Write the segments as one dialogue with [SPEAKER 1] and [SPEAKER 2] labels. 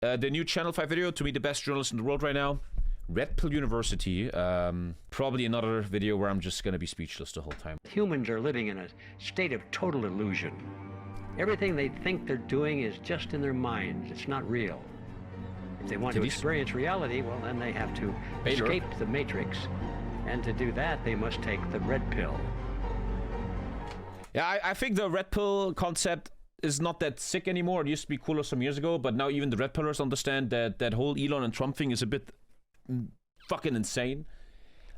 [SPEAKER 1] The new Channel 5 video, to me the best journalist in the world right now. Red Pill University. Probably another video where I'm just going to be speechless the whole time.
[SPEAKER 2] Humans are living in a state of total illusion. Everything they think they're doing is just in their minds. It's not real. If they want to experience reality, well, then they have to escape the Matrix. And to do that, they must take the red pill.
[SPEAKER 1] Yeah, I think the red pill concept is not that sick anymore. It used to be cooler some years ago, but now even the red pillers understand that that whole Elon and Trump thing is a bit fucking insane.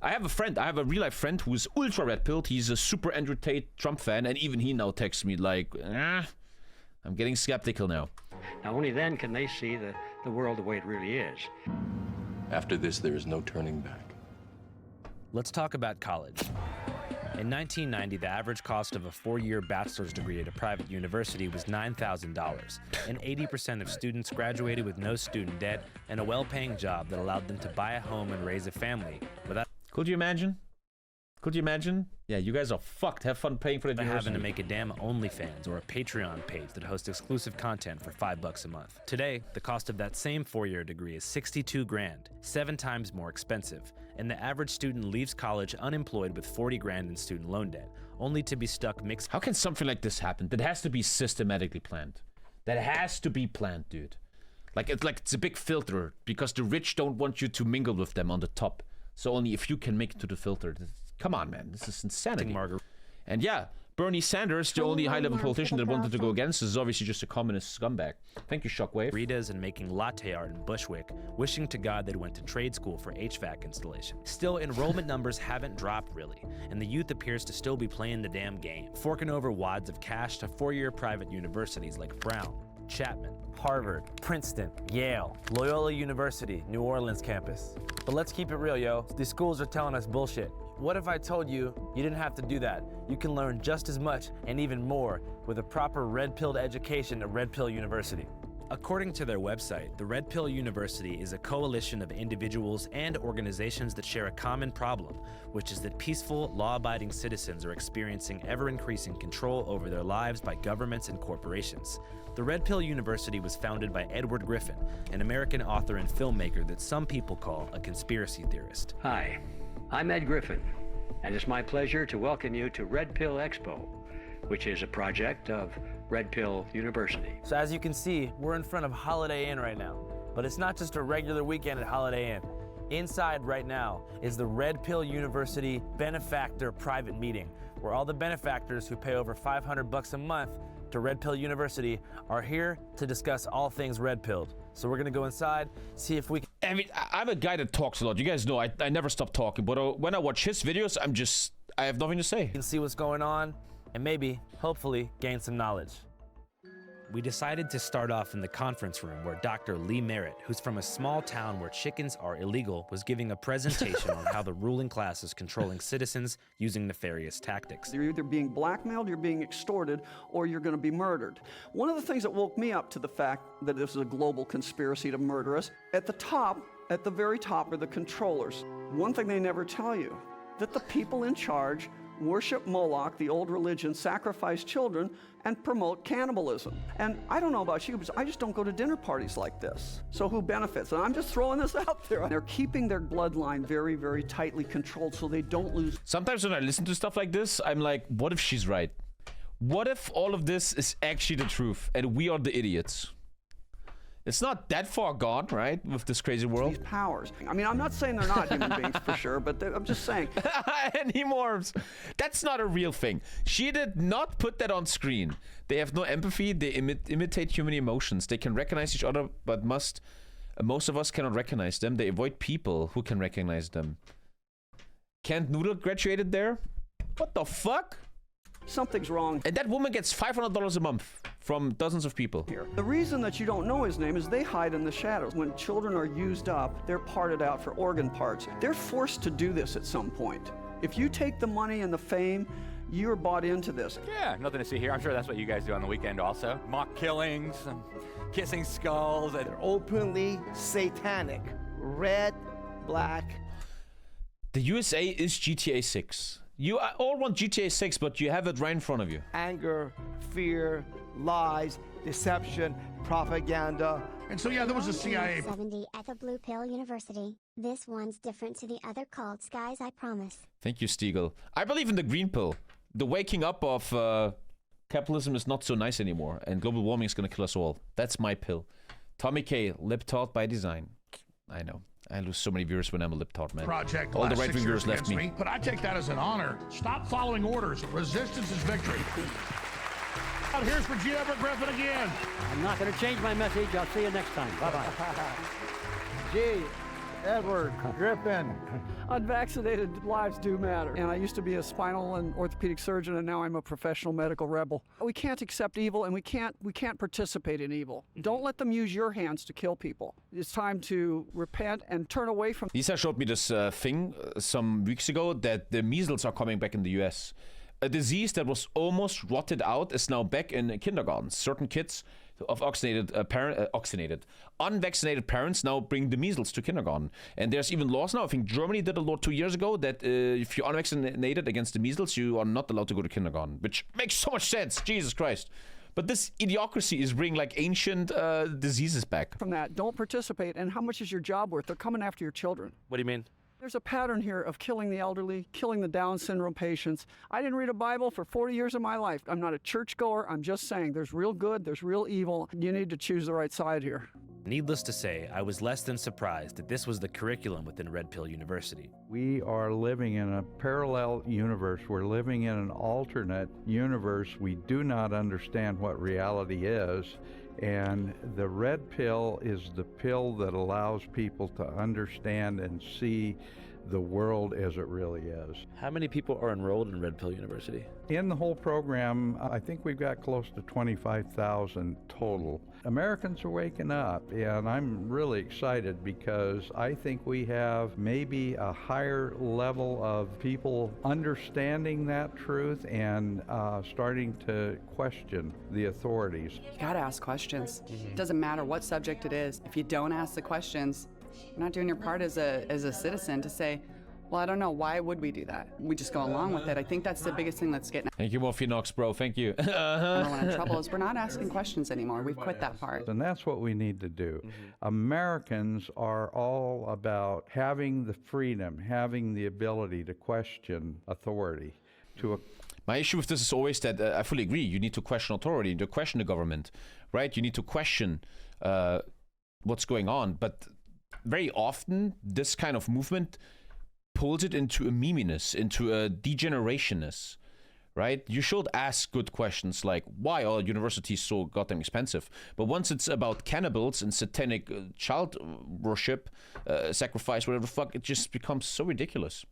[SPEAKER 1] I have a real life friend who's ultra red pilled. He's a super Andrew Tate Trump fan, and even he now texts me like, I'm getting skeptical now.
[SPEAKER 2] Now only then can they see the world the way it really is.
[SPEAKER 3] After this, there is no turning back.
[SPEAKER 4] Let's talk about college. In 1990, the average cost of a 4-year bachelor's degree at a private university was $9,000, and 80% of students graduated with no student debt and a well-paying job that allowed them to buy a home and raise a family without...
[SPEAKER 1] Could you imagine? Could you imagine? Yeah, you guys are fucked. Have fun paying for the university.
[SPEAKER 4] Having to make a damn OnlyFans or a Patreon page that hosts exclusive content for $5 a month. Today, the cost of that same 4-year degree is $62 grand, 7 times more expensive. And the average student leaves college unemployed with 40 grand in student loan debt, only to be stuck mixed.
[SPEAKER 1] How can something like this happen? That has to be systematically planned. That has to be planned, dude. It's a big filter, because the rich don't want you to mingle with them on the top. So only if you can make it to the filter. Come on, man. This is insanity. And yeah, Bernie Sanders, the only high-level politician that wanted to go against, is obviously just a communist scumbag. Thank you, Shockwave.
[SPEAKER 4] Ritas and making latte art in Bushwick, wishing to God they'd went to trade school for HVAC installation. Still, enrollment numbers haven't dropped really, and the youth appears to still be playing the damn game, forking over wads of cash to 4-year private universities like Brown, Chapman,
[SPEAKER 5] Harvard, Princeton, Yale, Loyola University, New Orleans campus. But let's keep it real, yo. These schools are telling us bullshit. What if I told you you didn't have to do that? You can learn just as much and even more with a proper red-pilled education at Red Pill University.
[SPEAKER 4] According to their website, the Red Pill University is a coalition of individuals and organizations that share a common problem, which is that peaceful, law-abiding citizens are experiencing ever-increasing control over their lives by governments and corporations. The Red Pill University was founded by Edward Griffin, an American author and filmmaker that some people call a conspiracy theorist.
[SPEAKER 2] Hi, I'm Ed Griffin, and it's my pleasure to welcome you to Red Pill Expo, which is a project of Red Pill University.
[SPEAKER 5] So as you can see, we're in front of Holiday Inn right now. But it's not just a regular weekend at Holiday Inn. Inside right now is the Red Pill University Benefactor Private Meeting, where all the benefactors who pay over $500 a month to Red Pill University are here to discuss all things red pilled. So we're gonna go inside, see if we can...
[SPEAKER 1] I mean, I'm a guy that talks a lot. You guys know I never stop talking, but when I watch his videos, I have nothing to say.
[SPEAKER 5] You can see what's going on and maybe, hopefully, gain some knowledge.
[SPEAKER 4] We decided to start off in the conference room where Dr. Lee Merritt, who's from a small town where chickens are illegal, was giving a presentation on how the ruling class is controlling citizens using nefarious tactics.
[SPEAKER 6] You're either being blackmailed, you're being extorted, or you're going to be murdered. One of the things that woke me up to the fact that this is a global conspiracy to murder us, at the very top are the controllers. One thing they never tell you, that the people in charge worship Moloch, the old religion, sacrifice children, and promote cannibalism. And I don't know about you, but I just don't go to dinner parties like this. So who benefits? And I'm just throwing this out there. They're keeping their bloodline very, very tightly controlled so they don't lose.
[SPEAKER 1] Sometimes when I listen to stuff like this, I'm like, what if she's right? What if all of this is actually the truth and we are the idiots? It's not that far gone, right, with this crazy world.
[SPEAKER 6] These powers. I mean, I'm not saying they're not human beings for sure, but I'm just saying.
[SPEAKER 1] And he morphs. That's not a real thing. She did not put that on screen. They have no empathy. They imitate human emotions. They can recognize each other, but most of us cannot recognize them. They avoid people who can recognize them. Kent Noodle graduated there? What the fuck?
[SPEAKER 6] Something's wrong.
[SPEAKER 1] And that woman gets $500 a month from dozens of people.
[SPEAKER 6] Here. The reason that you don't know his name is they hide in the shadows. When children are used up, they're parted out for organ parts. They're forced to do this at some point. If you take the money and the fame, you're bought into this.
[SPEAKER 7] Yeah, nothing to see here. I'm sure that's what you guys do on the weekend also. Mock killings, and kissing skulls.
[SPEAKER 8] They're openly satanic. Red, black.
[SPEAKER 1] The USA is GTA 6. You all want GTA 6, but you have it right in front of you.
[SPEAKER 8] Anger, fear, lies, deception, propaganda,
[SPEAKER 9] And so, yeah, there was a CIA.
[SPEAKER 10] 70 at the Blue Pill University. This one's different to the other cults, guys, I promise.
[SPEAKER 1] Thank you, Stiegel. I believe in the green pill. The waking up of capitalism is not so nice anymore, and global warming is going to kill us all. That's my pill. TommyKay, lip-taught by design. I know. I lose so many viewers when I'm a lip-taught, man.
[SPEAKER 9] Project
[SPEAKER 1] all the right-wing viewers left me.
[SPEAKER 9] But I take that as an honor. Stop following orders. Resistance is victory. Here's for G. Edward Griffin again.
[SPEAKER 2] I'm not going to change my message. I'll see you next time. Bye-bye.
[SPEAKER 11] G. Edward Griffin.
[SPEAKER 6] Unvaccinated lives do matter. And I used to be a spinal and orthopedic surgeon, and now I'm a professional medical rebel. We can't accept evil, and we can't participate in evil. Don't let them use your hands to kill people. It's time to repent and turn away from...
[SPEAKER 1] Lisa showed me this thing some weeks ago that the measles are coming back in the US. A disease that was almost rotted out is now back in kindergartens. Certain kids of unvaccinated parents now bring the measles to kindergarten. And there's even laws now. I think Germany did a law 2 years ago that if you're unvaccinated against the measles, you are not allowed to go to kindergarten, which makes so much sense. Jesus Christ. But this idiocracy is bringing like ancient diseases back.
[SPEAKER 6] From that, don't participate. And how much is your job worth? They're coming after your children.
[SPEAKER 5] What do you mean?
[SPEAKER 6] There's a pattern here of killing the elderly, killing the Down syndrome patients. I didn't read a Bible for 40 years of my life. I'm not a churchgoer. I'm just saying there's real good, there's real evil. You need to choose the right side here.
[SPEAKER 4] Needless to say, I was less than surprised that this was the curriculum within Red Pill University.
[SPEAKER 11] We are living in a parallel universe. We're living in an alternate universe. We do not understand what reality is. And the red pill is the pill that allows people to understand and see the world as it really is.
[SPEAKER 5] How many people are enrolled in Red Pill University?
[SPEAKER 11] In the whole program, I think we've got close to 25,000 total. Americans are waking up, and I'm really excited because I think we have maybe a higher level of people understanding that truth and starting to question the authorities.
[SPEAKER 12] You gotta ask questions. It doesn't matter what subject it is. If you don't ask the questions, you're not doing your part as a citizen to say, well, I don't know, why would we do that? We just go along with it. I think that's the biggest thing that's getting...
[SPEAKER 1] Thank you, Morphinox, bro. Thank you.
[SPEAKER 12] Everyone in trouble is we're not asking questions anymore. We've quit that part.
[SPEAKER 11] And that's what we need to do. Americans are all about having the freedom, having the ability to question authority.
[SPEAKER 1] My issue with this is always that I fully agree. You need to question authority. You need to question the government, right? You need to question what's going on. But very often, this kind of movement pulls it into a meminess, into a degenerationness, right? You should ask good questions like, why are universities so goddamn expensive? But once it's about cannibals and satanic child worship, sacrifice, whatever the fuck, it just becomes so ridiculous.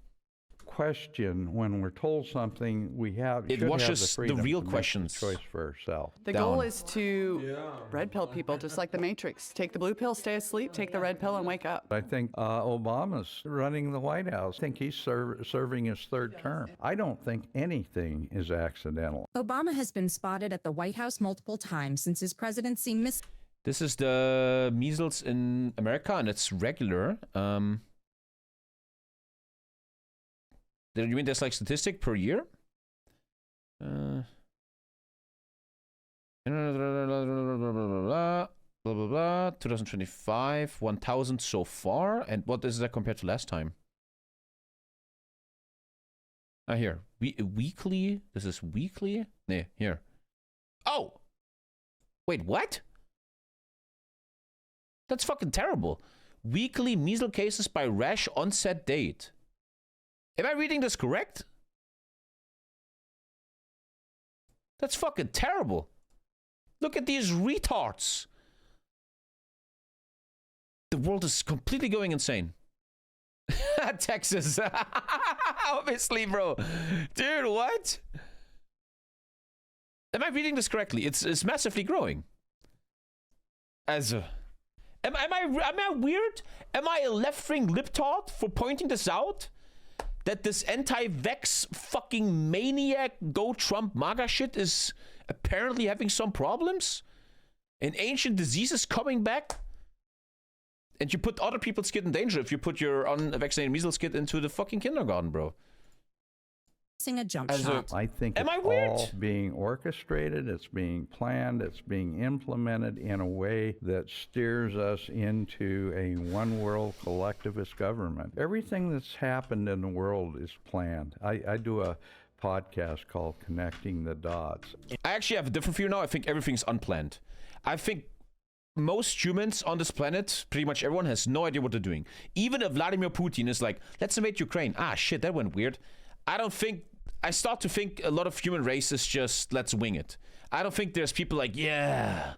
[SPEAKER 11] Question when we're told something, we have
[SPEAKER 1] it washes the real questions
[SPEAKER 11] choice for ourselves.
[SPEAKER 12] The goal is to red pill people, just like the Matrix. Take the blue pill, stay asleep. Take the red pill and wake up.
[SPEAKER 11] I think Obama's running the White House. I think he's serving his third term. I don't think anything is accidental.
[SPEAKER 13] Obama has been spotted at the White House multiple times since his presidency.
[SPEAKER 1] This is the measles in America, and it's regular. You mean there's like statistic per year? Blah, blah, blah. 2025, 1,000 so far. And what is that compared to last time? Here. Weekly? This is weekly? Nee, here. Oh! Wait, what? That's fucking terrible. Weekly measles cases by rash onset date. Am I reading this correct? That's fucking terrible. Look at these retards. The world is completely going insane. Texas. Obviously, bro. Dude, what? Am I reading this correctly? It's massively growing. Am I weird? Am I a left-wing libtard for pointing this out? That this anti-vax fucking maniac go Trump MAGA shit is apparently having some problems? And ancient diseases coming back? And you put other people's kid in danger if you put your unvaccinated measles kid into the fucking kindergarten, bro.
[SPEAKER 13] a jump shot.
[SPEAKER 11] I think
[SPEAKER 1] Am
[SPEAKER 11] it's
[SPEAKER 1] I weird?
[SPEAKER 11] all being orchestrated, it's being planned, it's being implemented in a way that steers us into a one-world collectivist government. Everything that's happened in the world is planned. I do a podcast called Connecting the Dots.
[SPEAKER 1] I actually have a different view now. I think everything's unplanned. I think most humans on this planet, pretty much everyone, has no idea what they're doing. Even if Vladimir Putin is like, let's invade Ukraine. Ah, shit, that went weird. I start to think a lot of human race is just, let's wing it. I don't think there's people like, yeah,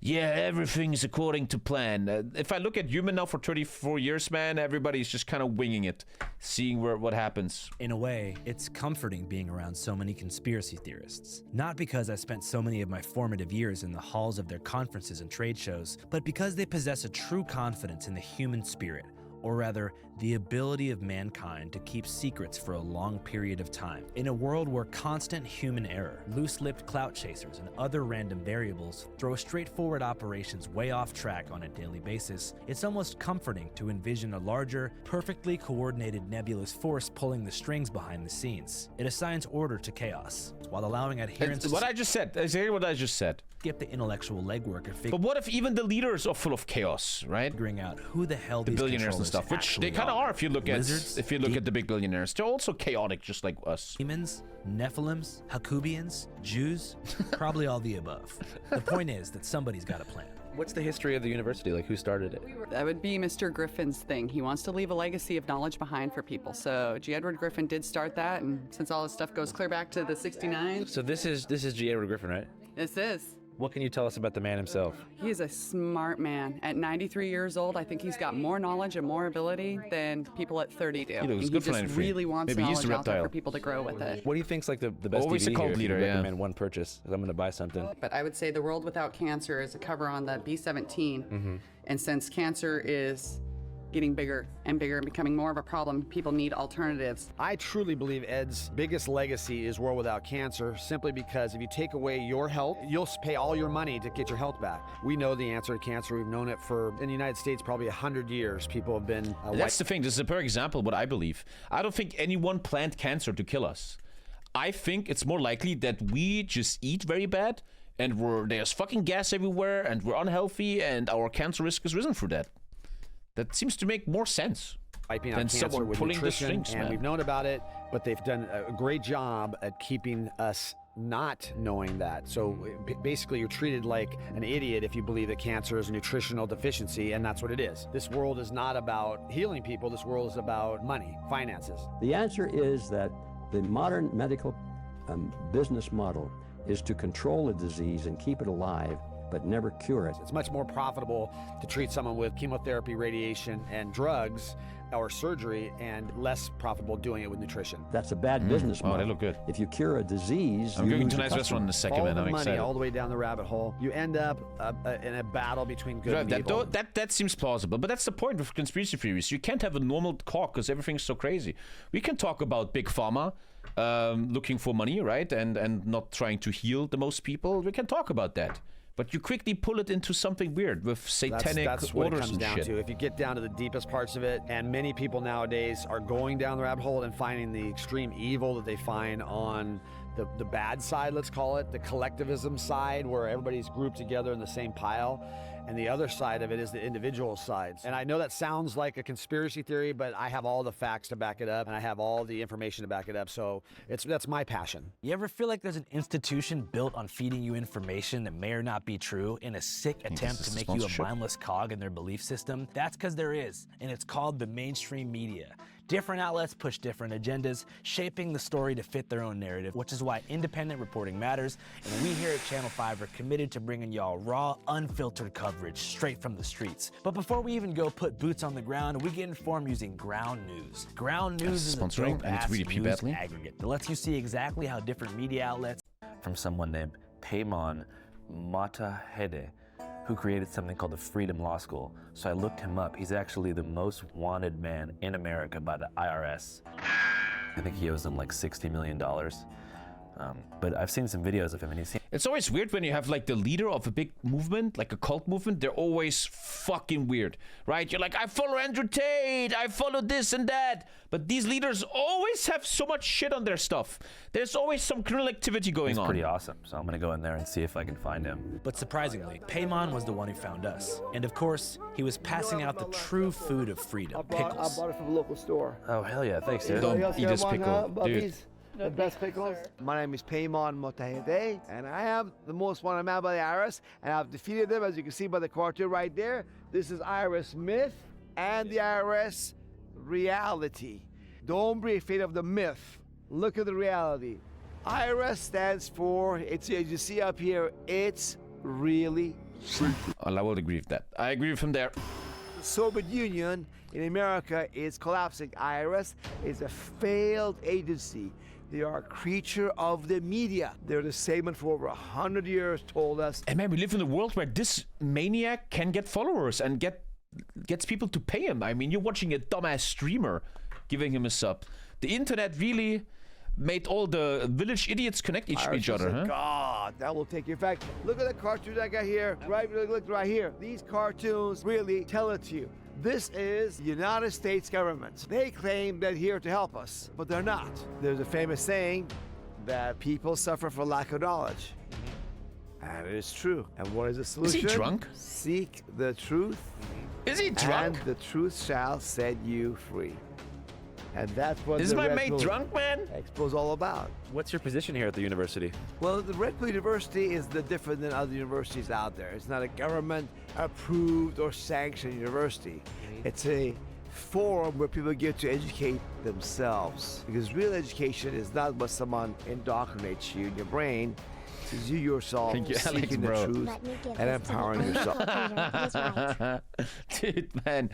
[SPEAKER 1] everything is according to plan. If I look at human now for 34 years, man, everybody's just kind of winging it, seeing what happens.
[SPEAKER 4] In a way, it's comforting being around so many conspiracy theorists. Not because I spent so many of my formative years in the halls of their conferences and trade shows, but because they possess a true confidence in the human spirit, or rather, the ability of mankind to keep secrets for a long period of time. In a world where constant human error, loose-lipped clout chasers, and other random variables throw straightforward operations way off track on a daily basis, it's almost comforting to envision a larger, perfectly coordinated nebulous force pulling the strings behind the scenes. It assigns order to chaos, while allowing adherence to...
[SPEAKER 1] What I just said. Exactly what I just said.
[SPEAKER 4] Skip the intellectual legwork of
[SPEAKER 1] But what if even the leaders are full of chaos, right?
[SPEAKER 4] Figuring out who the hell
[SPEAKER 1] the
[SPEAKER 4] these
[SPEAKER 1] billionaires and stuff, which they kind of are if you look
[SPEAKER 4] Lizards,
[SPEAKER 1] at the big billionaires. They're also chaotic, just like us.
[SPEAKER 4] Demons, Nephilims, Hakubians, Jews, probably all the above. The point is that somebody's got a plan.
[SPEAKER 14] What's the history of the university? Like, who started it?
[SPEAKER 12] That would be Mr. Griffin's thing. He wants to leave a legacy of knowledge behind for people. So G. Edward Griffin did start that, and since all this stuff goes clear back to the 69.
[SPEAKER 14] So this is G. Edward Griffin, right?
[SPEAKER 12] This is.
[SPEAKER 14] What can you tell us about the man himself?
[SPEAKER 12] He is a smart man. At 93 years old, I think he's got more knowledge and more ability than people at 30 do.
[SPEAKER 1] He looks good for 93.
[SPEAKER 12] He just really wants
[SPEAKER 1] Maybe he's
[SPEAKER 12] knowledge
[SPEAKER 1] the
[SPEAKER 12] out there
[SPEAKER 1] reptile.
[SPEAKER 12] for people to grow with it.
[SPEAKER 14] What do you think's like the best
[SPEAKER 1] Always
[SPEAKER 14] DVD
[SPEAKER 1] a cult
[SPEAKER 14] here if
[SPEAKER 1] leader,
[SPEAKER 14] you
[SPEAKER 1] yeah.
[SPEAKER 14] recommend one purchase? 'Cause I'm going to buy something.
[SPEAKER 12] But I would say The World Without Cancer is a cover on the B-17. And since cancer is getting bigger and bigger and becoming more of a problem, people need alternatives.
[SPEAKER 15] I truly believe Ed's biggest legacy is World Without Cancer, simply because if you take away your health, you'll pay all your money to get your health back. We know the answer to cancer. We've known it for, in the United States, probably 100 years. People have been...
[SPEAKER 1] That's the thing. This is a perfect example of what I believe. I don't think anyone planned cancer to kill us. I think it's more likely that we just eat very bad, and there's fucking gas everywhere, and we're unhealthy, and our cancer risk has risen through that. That seems to make more sense
[SPEAKER 15] wiping out
[SPEAKER 1] than
[SPEAKER 15] cancer
[SPEAKER 1] someone
[SPEAKER 15] with
[SPEAKER 1] pulling the
[SPEAKER 15] nutrition,
[SPEAKER 1] strings,
[SPEAKER 15] and
[SPEAKER 1] man.
[SPEAKER 15] we've known about it, but they've done a great job at keeping us not knowing that. So basically, you're treated like an idiot if you believe that cancer is a nutritional deficiency, and that's what it is. This world is not about healing people. This world is about money, finances.
[SPEAKER 2] The answer is that the modern medical business model is to control a disease and keep it alive, but never cure it.
[SPEAKER 15] It's much more profitable to treat someone with chemotherapy, radiation, and drugs or surgery, and less profitable doing it with nutrition.
[SPEAKER 2] That's a bad business model.
[SPEAKER 1] Oh, they look good.
[SPEAKER 2] If you cure a disease,
[SPEAKER 1] I'm
[SPEAKER 2] you
[SPEAKER 1] going
[SPEAKER 2] lose
[SPEAKER 1] to a
[SPEAKER 2] the
[SPEAKER 1] nice
[SPEAKER 2] customer.
[SPEAKER 1] restaurant in a second,
[SPEAKER 15] all
[SPEAKER 1] man.
[SPEAKER 15] the
[SPEAKER 1] I'm
[SPEAKER 15] money
[SPEAKER 1] excited.
[SPEAKER 15] all the way down the rabbit hole. You end up in a battle between good and evil.
[SPEAKER 1] That seems plausible, but that's the point with conspiracy theories. You can't have a normal talk because everything's so crazy. We can talk about big pharma looking for money, right, and not trying to heal the most people. We can talk about that. But you quickly pull it into something weird with satanic
[SPEAKER 15] that's what it
[SPEAKER 1] orders
[SPEAKER 15] comes
[SPEAKER 1] and
[SPEAKER 15] down
[SPEAKER 1] shit.
[SPEAKER 15] to. If you get down to the deepest parts of it, and many people nowadays are going down the rabbit hole and finding the extreme evil that they find on the bad side, let's call it, the collectivism side, where everybody's grouped together in the same pile. And the other side of it is the individual sides. And I know that sounds like a conspiracy theory, but I have all the facts to back it up, and I have all the information to back it up. So that's my passion.
[SPEAKER 4] You ever feel like there's an institution built on feeding you information that may or not be true in a sick attempt to make you a mindless cog in their belief system? That's because there is, and it's called the mainstream media. Different outlets push different agendas, shaping the story to fit their own narrative, which is why independent reporting matters, and we here at Channel 5 are committed to bringing y'all raw, unfiltered coverage straight from the streets. But before we even go put boots on the ground, we get informed using Ground News. Ground News is a dope-ass news aggregate that lets you see exactly how different media outlets...
[SPEAKER 14] From someone named Paymon Matahede, who created something called the Freedom Law School. So I looked him up. He's actually the most wanted man in America by the IRS. I think he owes them like $60 million. But I've seen some videos of him, and
[SPEAKER 1] It's always weird when you have like the leader of a big movement, like a cult movement. They're always fucking weird, right? You're like, I follow Andrew Tate, I follow this and that. But these leaders always have so much shit on their stuff. There's always some criminal activity going on.
[SPEAKER 14] He's pretty awesome, so I'm gonna go in there and see if I can find him.
[SPEAKER 4] But surprisingly, Paymon was the one who found us. And of course, he was passing out the true food of freedom, pickles.
[SPEAKER 8] I bought it from a local store.
[SPEAKER 14] Oh, hell yeah, thanks, dude.
[SPEAKER 1] Don't eat this pickle, dude.
[SPEAKER 8] The best pickles. My name is Paymon Motahede, and I am the most wanted man by the IRS, and I've defeated them, as you can see by the cartoon right there. This is IRS myth and the IRS reality. Don't be afraid of the myth. Look at the reality. IRS stands for, it's as you see up here, it's really secret.
[SPEAKER 1] I will agree with that. I agree with him there.
[SPEAKER 8] The Soviet Union in America is collapsing. IRS is a failed agency. They are a creature of the media. They're the same one for over 100 years, told us.
[SPEAKER 1] And man, we live in a world where this maniac can get followers and gets people to pay him. I mean, you're watching a dumbass streamer giving him a sub. The internet really made all the village idiots connect each other, huh?
[SPEAKER 8] God, that will take you. In fact, look at the cartoons I got here. Right, look right here. These cartoons really tell it to you. This is the United States government. They claim they're here to help us, but they're not. There's a famous saying that people suffer for lack of knowledge. And it is true. And what is the solution?
[SPEAKER 1] Is he drunk?
[SPEAKER 8] Seek the truth.
[SPEAKER 1] Is he drunk?
[SPEAKER 8] And the truth shall set you free. And that's what
[SPEAKER 1] is
[SPEAKER 8] the
[SPEAKER 1] my
[SPEAKER 8] Red
[SPEAKER 1] mate
[SPEAKER 8] Pill
[SPEAKER 1] drunk, man?
[SPEAKER 8] Expo's all about.
[SPEAKER 14] What's your position here at the university?
[SPEAKER 8] Well, the Red Pill University is different than other universities out there. It's not a government-approved or sanctioned university. It's a forum where people get to educate themselves. Because real education is not what someone indoctrinates you in your brain. It's you yourself seeking the truth and empowering yourself.
[SPEAKER 1] Dude, man.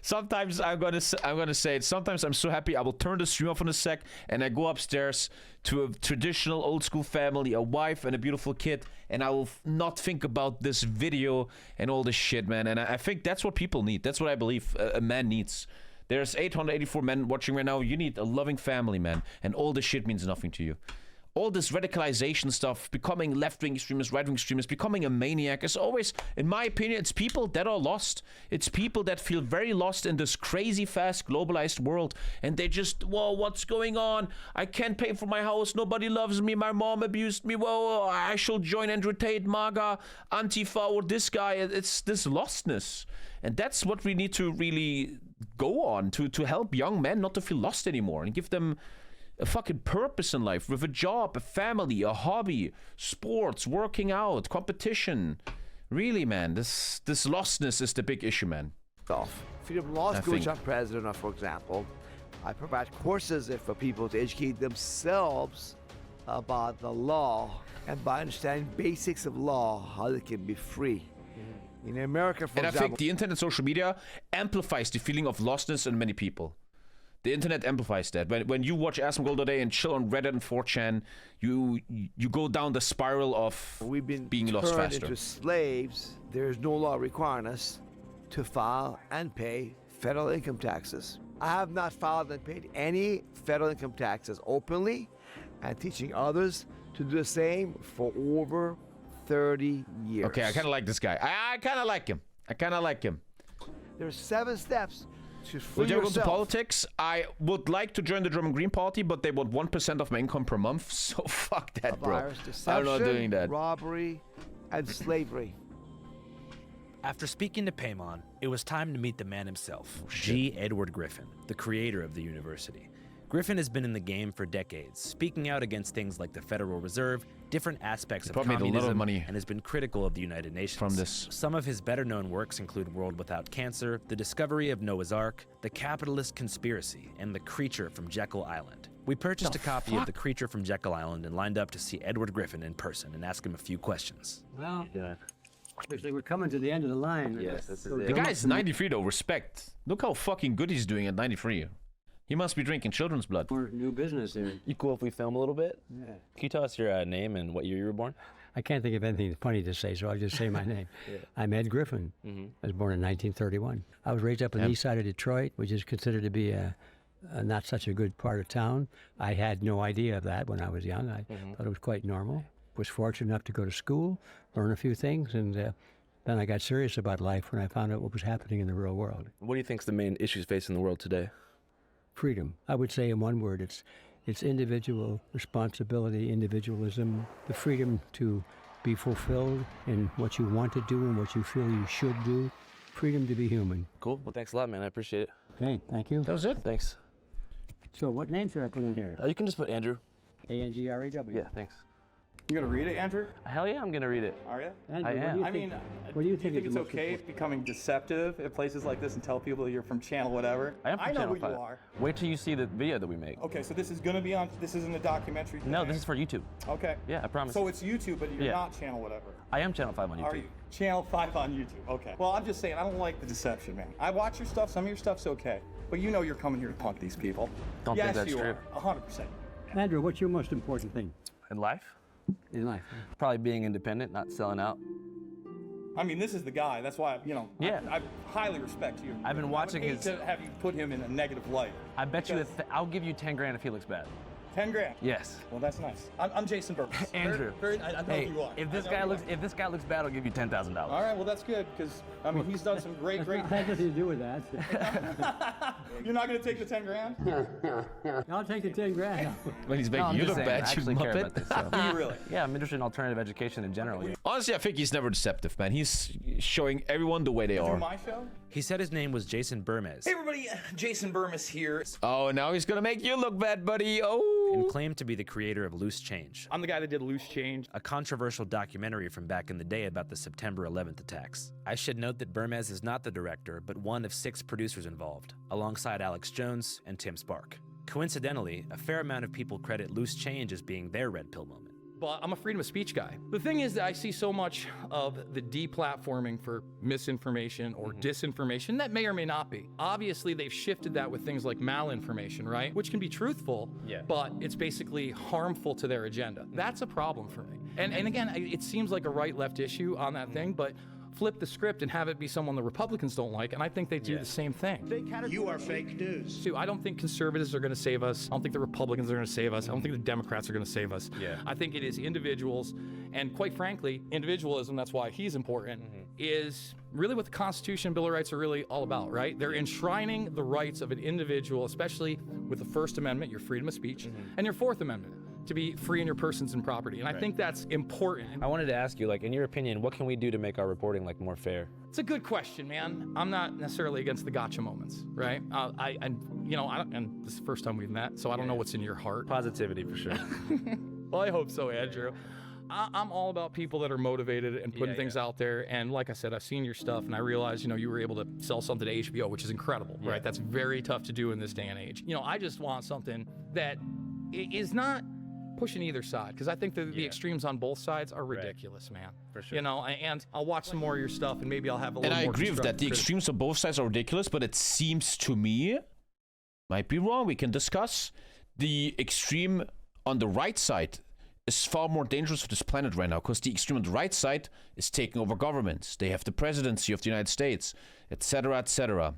[SPEAKER 1] Sometimes I'm gonna say it. Sometimes I'm so happy I will turn the stream off in a sec and I go upstairs to a traditional old school family, a wife and a beautiful kid, and I will not think about this video and all this shit, man. And I think that's what people need. That's what I believe a man needs. There's 884 men watching right now. You need a loving family, man, and all this shit means nothing to you. All this radicalization stuff, becoming left-wing extremists, right-wing extremists, becoming a maniac is always, in my opinion, it's people that are lost. It's people that feel very lost in this crazy, fast, globalized world. And they just, whoa, what's going on? I can't pay for my house. Nobody loves me. My mom abused me. Whoa, I shall join Andrew Tate, MAGA, Antifa, or this guy. It's this lostness. And that's what we need to really go on, to help young men not to feel lost anymore and give them a fucking purpose in life with a job, a family, a hobby, sports, working out, competition. Really, man, this lostness is the big issue, man.
[SPEAKER 8] Freedom Law School, which I'm president of, for example, I provide courses for people to educate themselves about the law and by understanding basics of law, how they can be free. In America, for example,
[SPEAKER 1] I think the internet and social media amplifies the feeling of lostness in many people. The internet amplifies that. When you watch AsmonGold.de and chill on Reddit and 4chan, you go down the spiral of being lost faster.
[SPEAKER 8] Into slaves. There is no law requiring us to file and pay federal income taxes. I have not filed and paid any federal income taxes openly, and teaching others to do the same for over 30 years.
[SPEAKER 1] Okay, I kind of like this guy. I kind of like him.
[SPEAKER 8] There's 7 steps to free
[SPEAKER 1] Would you ever go to
[SPEAKER 8] yourself.
[SPEAKER 1] politics? I would like to join the German Green Party, but they want 1% of my income per month, so fuck that, bro.
[SPEAKER 8] Virus,
[SPEAKER 1] I'm not doing that.
[SPEAKER 8] Robbery and slavery.
[SPEAKER 4] After speaking to Paymon, it was time to meet the man himself, G. Edward Griffin, the creator of the university. Griffin has been in the game for decades, speaking out against things like the Federal Reserve, different aspects of communism, and has been critical of the United Nations.
[SPEAKER 1] From this.
[SPEAKER 4] Some of his better-known works include World Without Cancer, The Discovery of Noah's Ark, The Capitalist Conspiracy, and The Creature from Jekyll Island. We purchased a copy of The Creature from Jekyll Island and lined up to see Edward Griffin in person and ask him a few questions.
[SPEAKER 2] Well, actually, we're coming to the end of the line.
[SPEAKER 14] Yes, this is
[SPEAKER 1] The
[SPEAKER 14] it.
[SPEAKER 1] guy's 93 though, respect. Look how fucking good he's doing at 93. He must be drinking children's blood.
[SPEAKER 2] More new business here.
[SPEAKER 14] You cool if we film a little bit?
[SPEAKER 2] Yeah.
[SPEAKER 14] Can you tell us your name and what year you were born?
[SPEAKER 16] I can't think of anything funny to say, so I'll just say my name. I'm Ed Griffin. I was born in 1931. I was raised up on the east side of Detroit, which is considered to be a not such a good part of town. I had no idea of that when I was young. I thought it was quite normal. Was fortunate enough to go to school, learn a few things, and then I got serious about life when I found out what was happening in the real world.
[SPEAKER 14] What do you think is the main issues facing the world today?
[SPEAKER 16] Freedom. I would say in one word, it's individual responsibility, individualism, the freedom to be fulfilled in what you want to do and what you feel you should do. Freedom to be human.
[SPEAKER 14] Cool. Well, thanks a lot, man. I appreciate it.
[SPEAKER 16] Okay, thank you.
[SPEAKER 1] That was it?
[SPEAKER 14] Thanks.
[SPEAKER 16] So what name should I put in here?
[SPEAKER 14] You can just put Andrew.
[SPEAKER 16] A-N-G-R-E-W.
[SPEAKER 14] Yeah, thanks.
[SPEAKER 17] You gonna read it, Andrew?
[SPEAKER 14] Hell yeah, I'm gonna read it.
[SPEAKER 17] Are you?
[SPEAKER 16] Andrew,
[SPEAKER 14] I am.
[SPEAKER 16] What do you think
[SPEAKER 17] it's okay becoming deceptive at places like this and tell people you're from channel whatever?
[SPEAKER 14] I am from
[SPEAKER 17] know
[SPEAKER 14] Channel
[SPEAKER 17] who
[SPEAKER 14] 5.
[SPEAKER 17] you are.
[SPEAKER 14] Wait till you see the video that we make.
[SPEAKER 17] Okay, so this is gonna be on. This isn't a documentary.
[SPEAKER 14] No,
[SPEAKER 17] thing.
[SPEAKER 14] this is for YouTube.
[SPEAKER 17] Okay.
[SPEAKER 14] Yeah, I promise.
[SPEAKER 17] So it's YouTube, but you're
[SPEAKER 14] Yeah.
[SPEAKER 17] not channel whatever.
[SPEAKER 14] I am Channel 5 on YouTube.
[SPEAKER 17] Are you? Channel 5 on YouTube. Okay. Well, I'm just saying, I don't like the deception, man. I watch your stuff. Some of your stuff's okay, but you know you're coming here to punk these people.
[SPEAKER 14] Don't
[SPEAKER 17] yes,
[SPEAKER 14] think that's
[SPEAKER 17] you
[SPEAKER 14] true.
[SPEAKER 17] are. 100%.
[SPEAKER 16] Andrew, what's your most important thing?
[SPEAKER 14] In life?
[SPEAKER 16] In life.
[SPEAKER 14] Probably being independent, not selling out.
[SPEAKER 17] I mean, this is the guy. That's why,
[SPEAKER 14] Yeah.
[SPEAKER 17] I highly respect you.
[SPEAKER 14] I've been watching
[SPEAKER 17] I would hate
[SPEAKER 14] his-
[SPEAKER 17] to have you put him in a negative light.
[SPEAKER 14] I bet you I'll give you 10 grand if he looks bad.
[SPEAKER 17] 10 grand.
[SPEAKER 14] Yes.
[SPEAKER 17] Well, that's nice. I'm Jason Burks.
[SPEAKER 14] Andrew.
[SPEAKER 17] I know
[SPEAKER 14] Hey,
[SPEAKER 17] who you are.
[SPEAKER 14] if this
[SPEAKER 17] I know
[SPEAKER 14] guy
[SPEAKER 17] who you
[SPEAKER 14] looks bad, I'll give you $10,000.
[SPEAKER 17] All right, well, that's good, because, he's done some great.
[SPEAKER 16] That has nothing to do with that.
[SPEAKER 17] You're not going to take the 10 grand?
[SPEAKER 16] I'll take the 10 grand.
[SPEAKER 1] When he's making
[SPEAKER 14] I'm
[SPEAKER 1] you
[SPEAKER 14] just
[SPEAKER 1] look
[SPEAKER 14] saying, I
[SPEAKER 1] bad, you
[SPEAKER 14] actually care
[SPEAKER 1] muppet.
[SPEAKER 14] about this stuff.
[SPEAKER 17] Do you really?
[SPEAKER 14] Yeah, I'm interested in alternative education in general.
[SPEAKER 1] Honestly, I think he's never deceptive, man. He's showing everyone the way they
[SPEAKER 17] Do
[SPEAKER 1] are.
[SPEAKER 17] my show?
[SPEAKER 4] He said his name was Jason Burmez.
[SPEAKER 18] Hey everybody, Jason Burmez here.
[SPEAKER 1] Oh, now he's gonna make you look bad, buddy. Oh.
[SPEAKER 4] And claimed to be the creator of Loose Change.
[SPEAKER 17] I'm the guy that did Loose Change.
[SPEAKER 4] A controversial documentary from back in the day about the September 11th attacks. I should note that Burmez is not the director, but one of 6 producers involved, alongside Alex Jones and Tim Spark. Coincidentally, a fair amount of people credit Loose Change as being their red pill moment.
[SPEAKER 17] But I'm a freedom of speech guy. The thing is that I see so much of the deplatforming for misinformation or disinformation that may or may not be. Obviously, they've shifted that with things like malinformation, right? Which can be truthful, but it's basically harmful to their agenda. That's a problem for me. And again, it seems like a right-left issue on that thing, but flip the script and have it be someone the Republicans don't like, and I think they do the same thing.
[SPEAKER 9] You are fake news.
[SPEAKER 17] I don't think conservatives are going to save us. I don't think the Republicans are going to save us. I don't think the Democrats are going to save us. I think it is individuals, and quite frankly, individualism, that's why he's important, is really what the Constitution and Bill of Rights are really all about, right? They're enshrining the rights of an individual, especially with the First Amendment, your freedom of speech, and your Fourth Amendment, to be free in your persons and property. And I think that's important.
[SPEAKER 14] I wanted to ask you, in your opinion, what can we do to make our reporting more fair?
[SPEAKER 17] It's a good question, man. I'm not necessarily against the gotcha moments, right? And this is the first time we've met, so I don't know what's in your heart.
[SPEAKER 14] Positivity for sure.
[SPEAKER 17] Well, I hope so, Andrew. I'm all about people that are motivated and putting things out there. And like I said, I've seen your stuff, and I realized, you were able to sell something to HBO, which is incredible, right? That's very tough to do in this day and age. I just want something that is not pushing either side, because I think the extremes on both sides are ridiculous, man.
[SPEAKER 14] For sure.
[SPEAKER 17] And I'll watch some more of your stuff, and maybe I'll have a little more.
[SPEAKER 1] And I agree with that. The
[SPEAKER 17] constructive
[SPEAKER 1] extremes on both sides are ridiculous, but it seems to me, might be wrong, we can discuss, the extreme on the right side is far more dangerous for this planet right now, because the extreme on the right side is taking over governments. They have the presidency of the United States, etc., etc.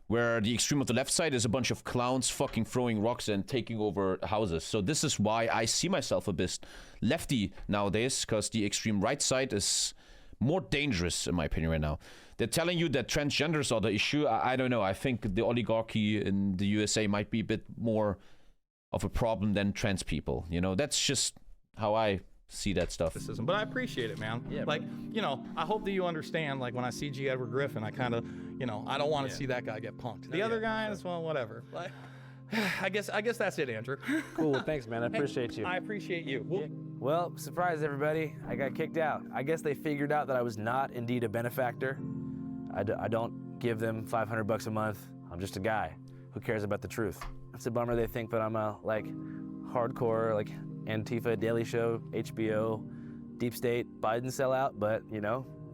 [SPEAKER 1] Where the extreme of the left side is a bunch of clowns fucking throwing rocks and taking over houses. So this is why I see myself a bit lefty nowadays, because the extreme right side is more dangerous, in my opinion, right now. They're telling you that transgenders are the issue. I don't know. I think the oligarchy in the USA might be a bit more of a problem than trans people. That's just how I see that stuff.
[SPEAKER 17] But I appreciate it, man.
[SPEAKER 14] Yeah,
[SPEAKER 17] I hope that you understand, when I see G. Edward Griffin, I kind of, I don't want to see that guy get punked. The other guys, well, whatever. I guess that's it, Andrew.
[SPEAKER 14] Cool, thanks, man. I appreciate you.
[SPEAKER 17] I appreciate you.
[SPEAKER 5] Well, surprise, everybody. I got kicked out. I guess they figured out that I was not indeed a benefactor. I don't give them $500 a month. I'm just a guy who cares about the truth. It's a bummer they think that I'm a, hardcore, Antifa, Daily Show, HBO, Deep State, Biden sellout, but,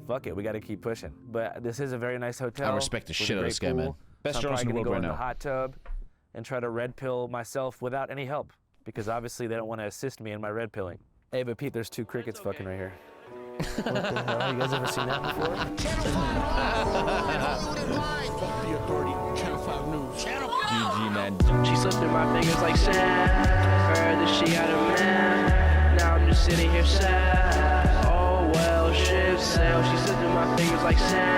[SPEAKER 5] fuck it, we got to keep pushing. But this is a very nice hotel.
[SPEAKER 1] I respect the shit out of this guy, man. Best
[SPEAKER 5] journalist
[SPEAKER 1] in the world right
[SPEAKER 5] go in
[SPEAKER 1] now.
[SPEAKER 5] the hot tub and try to red pill myself without any help, because obviously they don't want to assist me in my red pilling. Hey, but Pete, there's 2 crickets fucking right here. What the hell? You guys ever seen that before?
[SPEAKER 1] GG, man.
[SPEAKER 19] She slipped through my fingers like sand. Heard that she had a man. Now I'm just sitting here sad. Oh well, ship sail. She slipped through my fingers like sand.